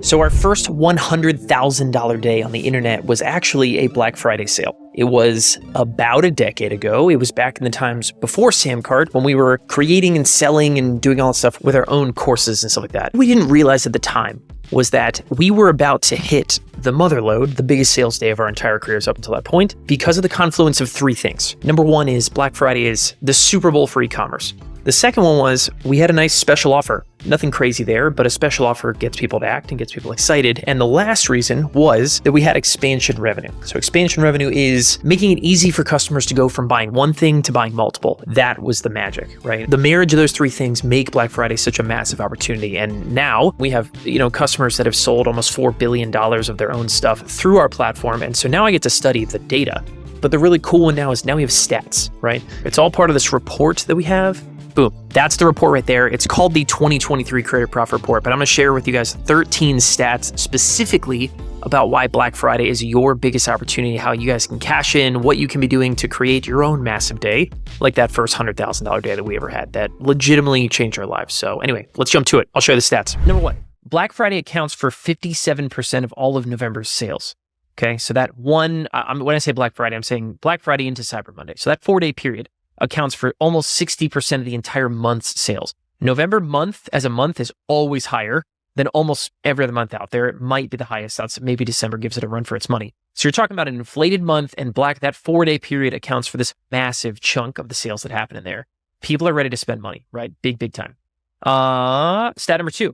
So our first $100,000 day on the internet was actually a Black Friday sale. It was about a decade ago. It was back in the times before SamCart, when we were creating and selling and doing all that stuff with our own courses and stuff like that. We didn't realize at the time was that we were about to hit the mother load, the biggest sales day of our entire careers up until that point, because of the confluence of three things. Number one is Black Friday is the Super Bowl for e-commerce. The second one was we had a nice special offer. Nothing crazy there, but a special offer gets people to act and gets people excited. And the last reason was that we had expansion revenue. So expansion revenue is making it easy for customers to go from buying one thing to buying multiple. That was the magic, right? The marriage of those three things make Black Friday such a massive opportunity. And now we have, customers that have sold almost $4 billion of their own stuff through our platform. And so now I get to study the data. But the really cool one now is now we have stats, right? It's all part of this report that we have. Boom. That's the report right there. It's called the 2023 Creator Profit Report, but I'm going to share with you guys 13 stats specifically about why Black Friday is your biggest opportunity, how you guys can cash in, what you can be doing to create your own massive day, like that first $100,000 day that we ever had that legitimately changed our lives. So anyway, let's jump to it. I'll show you the stats. Number one, Black Friday accounts for 57% of all of November's sales. Okay, so that when I say Black Friday, I'm saying Black Friday into Cyber Monday. So that 4-day period accounts for almost 60% of the entire month's sales. November month as a month is always higher than almost every other month out there. It might be the highest. Maybe December gives it a run for its money. So you're talking about an inflated month, and that 4-day period accounts for this massive chunk of the sales that happen in there. People are ready to spend money, right? Big time. Stat number 2.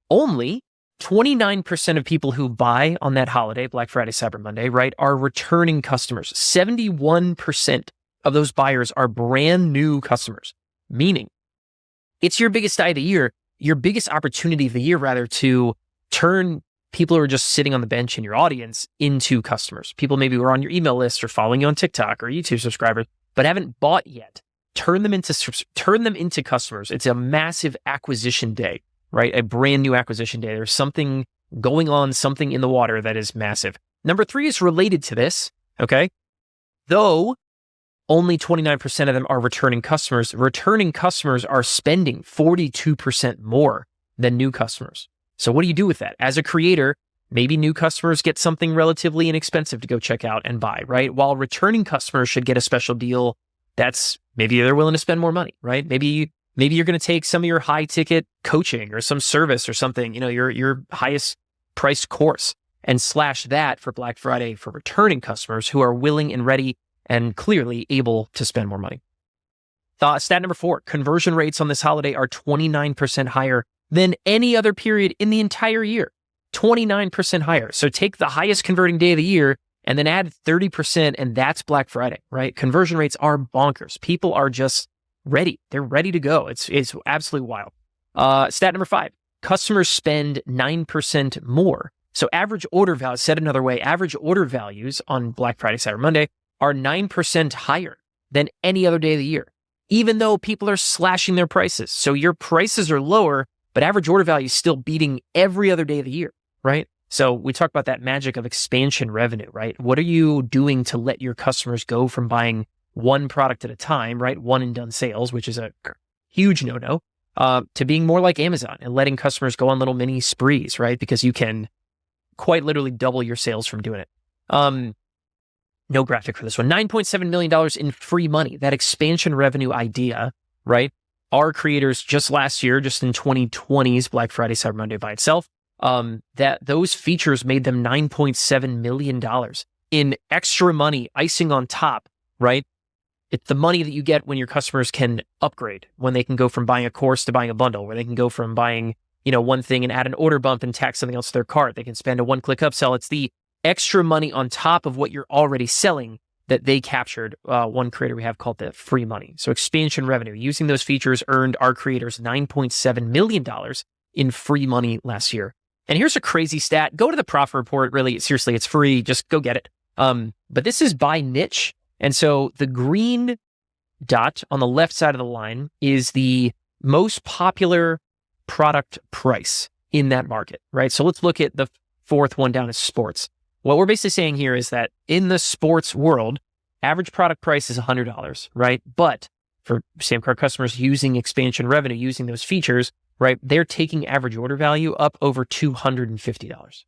Only 29% of people who buy on that holiday, Black Friday, Cyber Monday, right, are returning customers. 71% of those buyers are brand new customers, meaning it's your biggest day of the year, your biggest opportunity of the year, rather, to turn people who are just sitting on the bench in your audience into customers. People maybe who are on your email list or following you on TikTok or YouTube subscribers, but haven't bought yet. Turn them into customers. It's a massive acquisition day, right? A brand new acquisition day. There's something going on, something in the water that is massive. Number 3 is related to this, okay? Though only 29% of them are returning customers. Returning customers are spending 42% more than new customers. So what do you do with that? As a creator, maybe new customers get something relatively inexpensive to go check out and buy, right? While returning customers should get a special deal that's maybe they're willing to spend more money, right? Maybe you're going to take some of your high ticket coaching or some service or something, your highest priced course, and slash that for Black Friday for returning customers who are willing and ready and clearly able to spend more money. Stat number 4, conversion rates on this holiday are 29% higher than any other period in the entire year. 29% higher. So take the highest converting day of the year and then add 30%, and that's Black Friday, right? Conversion rates are bonkers. People are just ready. They're ready to go. It's absolutely wild. Stat number 5, customers spend 9% more. So average order value, said another way, average order values on Black Friday, Cyber Monday are 9% higher than any other day of the year, even though people are slashing their prices. So your prices are lower, but average order value is still beating every other day of the year, right? So we talk about that magic of expansion revenue, right? What are you doing to let your customers go from buying one product at a time, right? One and done sales, which is a huge no-no, to being more like Amazon and letting customers go on little mini sprees, right? Because you can quite literally double your sales from doing it. No graphic for this one. $9.7 million in free money. That expansion revenue idea, right? Our creators just last year, just in 2020's Black Friday, Cyber Monday by itself, that those features made them $9.7 million in extra money, icing on top, right? It's the money that you get when your customers can upgrade, when they can go from buying a course to buying a bundle, where they can go from buying, one thing and add an order bump and tack something else to their cart. They can spend a one-click upsell. It's the extra money on top of what you're already selling that they captured. One creator we have called the free money. So expansion revenue, using those features earned our creators $9.7 million in free money last year. And here's a crazy stat. Go to the profit report. Really, seriously, it's free. Just go get it. But this is by niche. And so the green dot on the left side of the line is the most popular product price in that market, right? So let's look at the fourth one down as sports. What we're basically saying here is that in the sports world, average product price is $100, right? But for SamCart customers using expansion revenue, using those features, right? They're taking average order value up over $250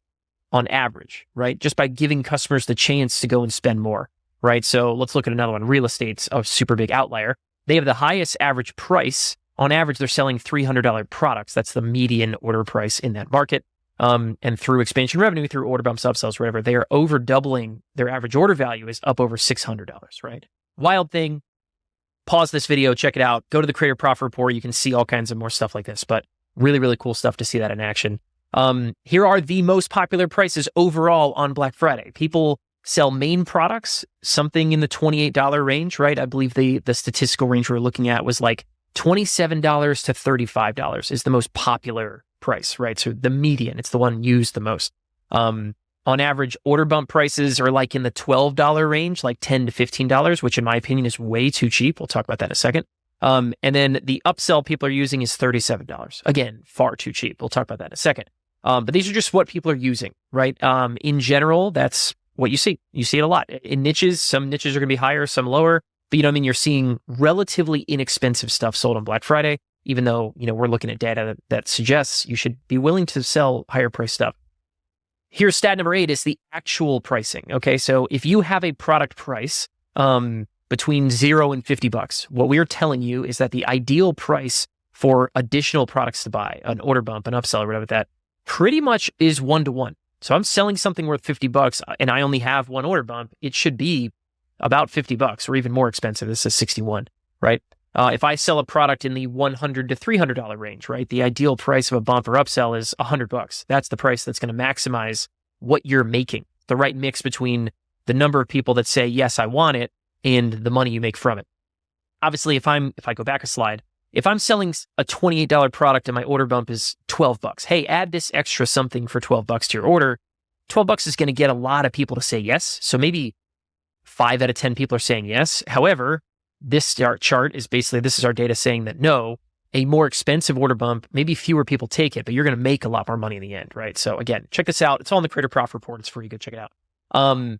on average, right? Just by giving customers the chance to go and spend more, right? So let's look at another one. Real estate's a super big outlier. They have the highest average price. On average, they're selling $300 products. That's the median order price in that market. And through expansion revenue, through order bumps, upsells, whatever, they are over doubling their average order value is up over $600, right? Wild thing. Pause this video, check it out. Go to the Creator Profit Report. You can see all kinds of more stuff like this, but really, really cool stuff to see that in action. Here are the most popular prices overall on Black Friday. People sell main products, something in the $28 range, right? I believe the statistical range we're looking at was like $27 to $35 is the most popular price, right? So the median, it's the one used the most. On average, order bump prices are like in the $12 range, like $10 to $15, which in my opinion is way too cheap. We'll talk about that in a second. And then the upsell people are using is $37. Again, far too cheap. We'll talk about that in a second. But these are just what people are using, right? In general, that's what you see. You see it a lot. In niches, some niches are going to be higher, some lower. But you know what I mean? You're seeing relatively inexpensive stuff sold on Black Friday, even though, we're looking at data that suggests you should be willing to sell higher price stuff. Here's stat number 8 is the actual pricing. Okay. So if you have a product price, between $0 and $50, what we're telling you is that the ideal price for additional products to buy, an order bump, an upsell, or whatever that pretty much is 1-to-1. So I'm selling something worth $50 and I only have one order bump. It should be about $50 or even more expensive. This is 61, right? If I sell a product in the $100 to $300 range, right? The ideal price of a bump or upsell is $100. That's the price that's going to maximize what you're making. The right mix between the number of people that say, yes, I want it, and the money you make from it. Obviously, if I go back a slide, if I'm selling a $28 product and my order bump is $12, hey, add this extra something for $12 to your order. $12 is going to get a lot of people to say yes. So maybe 5 out of 10 people are saying yes. However, this chart is basically, this is our data saying that no, a more expensive order bump, maybe fewer people take it, but you're going to make a lot more money in the end, right? So again, check this out. It's all in the Creator Profit Report. It's free. Go check it out.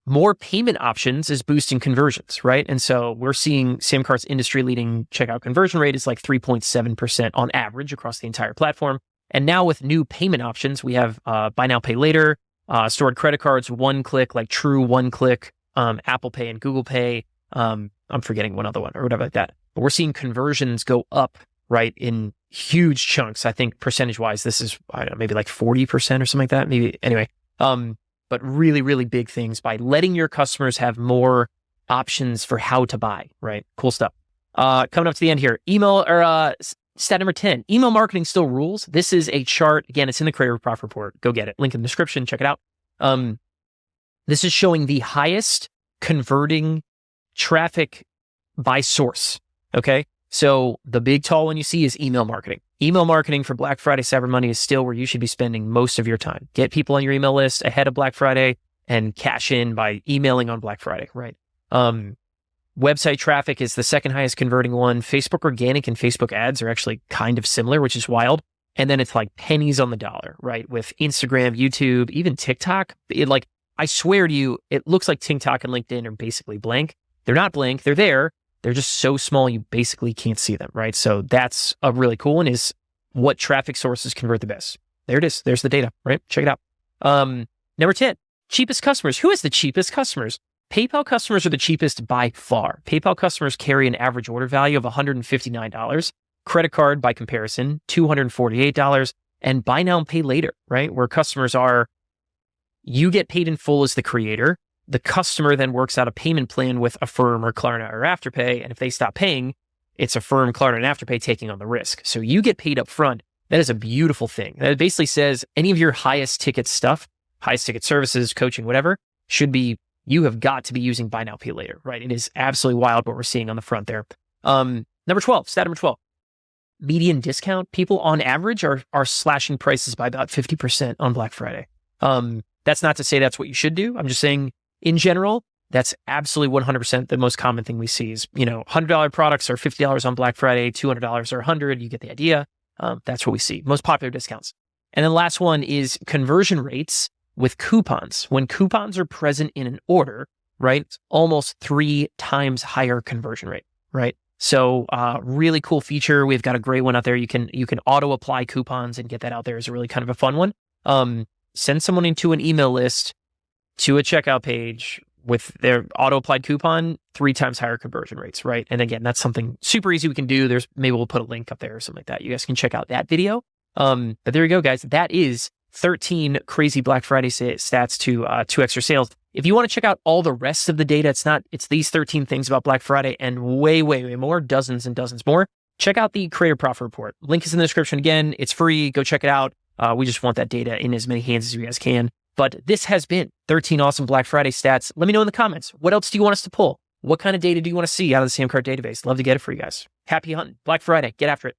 More payment options is boosting conversions, right? And so we're seeing SamCart's industry-leading checkout conversion rate is like 3.7% on average across the entire platform. And now with new payment options, we have buy now, pay later, stored credit cards, one click, like true one click, Apple Pay and Google Pay. I'm forgetting one other one or whatever like that. But we're seeing conversions go up, right, in huge chunks. I think percentage-wise, this is, I don't know, maybe like 40% or something like that. Maybe, anyway. But really, really big things by letting your customers have more options for how to buy, right? Cool stuff. Coming up to the end here, email or stat number 10, email marketing still rules. This is a chart. Again, it's in the Creator Profit Report. Go get it. Link in the description. Check it out. This is showing the highest converting traffic by source. Okay. So the big tall one you see is email marketing. Email marketing for Black Friday, Cyber Monday is still where you should be spending most of your time. Get people on your email list ahead of Black Friday and cash in by emailing on Black Friday, right? Website traffic is the second highest converting one. Facebook organic and Facebook ads are actually kind of similar, which is wild. And then it's like pennies on the dollar, right? With Instagram, YouTube, even TikTok. I swear to you, it looks like TikTok and LinkedIn are basically blank. They're not blank. They're there. They're just so small, you basically can't see them, right? So that's a really cool one, is what traffic sources convert the best. There it is. There's the data, right? Check it out. Number 10, cheapest customers. Who is the cheapest customers? PayPal customers are the cheapest by far. PayPal customers carry an average order value of $159. Credit card, by comparison, $248. And buy now and pay later, right? Where customers are, you get paid in full as the creator. The customer then works out a payment plan with Affirm or Klarna or Afterpay. And if they stop paying, it's Affirm, Klarna, and Afterpay taking on the risk. So you get paid up front. That is a beautiful thing. That basically says any of your highest ticket stuff, highest ticket services, coaching, whatever, you have got to be using buy now, pay later, right? It is absolutely wild what we're seeing on the front there. Number 12, stat number 12, median discount. People on average are slashing prices by about 50% on Black Friday. That's not to say that's what you should do. I'm just saying, in general, that's absolutely 100% the most common thing we see is, $100 products are $50 on Black Friday, $200 are $100. You get the idea. That's what we see. Most popular discounts. And then the last one is conversion rates with coupons. When coupons are present in an order, right, it's almost 3 times higher conversion rate, right? So really cool feature. We've got a great one out there. You can auto apply coupons and get that out there is a really kind of a fun one. Send someone into an email list to a checkout page with their auto applied coupon, 3 times higher conversion rates, right? And again, that's something super easy we can do. Maybe we'll put a link up there or something like that. You guys can check out that video. But there you go, guys. That is 13 crazy Black Friday stats to 2x sales. If you want to check out all the rest of the data, it's these 13 things about Black Friday and way, way, way more, dozens and dozens more. Check out the Creator Profit Report. Link is in the description again. It's free. Go check it out. We just want that data in as many hands as you guys can. But this has been 13 awesome Black Friday stats. Let me know in the comments. What else do you want us to pull? What kind of data do you want to see out of the SamCart database? Love to get it for you guys. Happy hunting. Black Friday. Get after it.